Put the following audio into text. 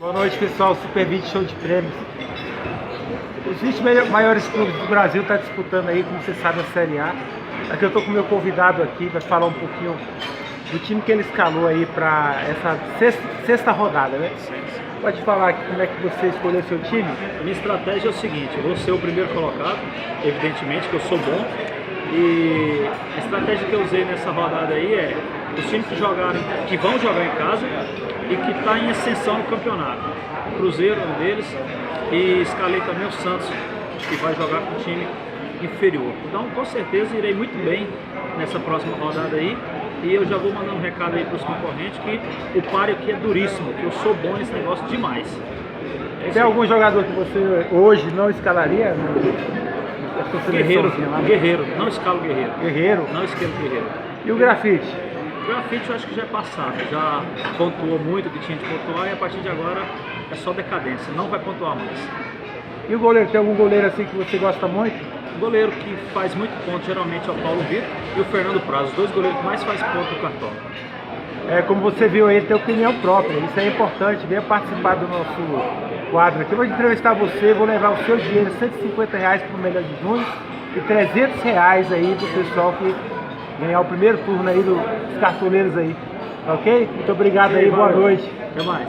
Boa noite, pessoal. Super 20 show de prêmios. Os 20 maiores clubes do Brasil estão disputando aí, como você sabe, a Série A. Aqui eu estou com o meu convidado aqui, vai falar um pouquinho do time que ele escalou aí para essa sexta rodada, né? Pode falar aqui como é que você escolheu seu time? A minha estratégia é o seguinte: eu vou ser o primeiro colocado, evidentemente que eu sou bom. E a estratégia que eu usei nessa rodada aí é os times que vão jogar em casa e que está em ascensão no campeonato. Cruzeiro é um deles, e escalei também o Santos, que vai jogar com o time inferior. Então, com certeza, irei muito bem nessa próxima rodada aí. E eu já vou mandando um recado aí para os concorrentes que o páreo aqui é duríssimo, que eu sou bom nesse negócio demais. Tem algum jogador que você hoje não escalaria? Guerreiro, não escalo Guerreiro. Guerreiro? Não escalo Guerreiro. E o Grafite? O Grafite eu acho que já é passado, já pontuou muito o que tinha de pontuar e a partir de agora é só decadência, não vai pontuar mais. E o goleiro, tem algum goleiro assim que você gosta muito? O goleiro que faz muito ponto geralmente é o Paulo Vitor e o Fernando Praz, os dois goleiros que mais faz ponto no Cartola. Como você viu aí, ele tem opinião própria, isso é importante, venha participar do nosso quadro aqui. Eu vou entrevistar você, vou levar o seu dinheiro, R$150 para o melhor de junho e R$300 aí pro pessoal que ganhar o primeiro turno aí dos cartoleiros aí, ok? Muito obrigado aí, boa noite. Até mais.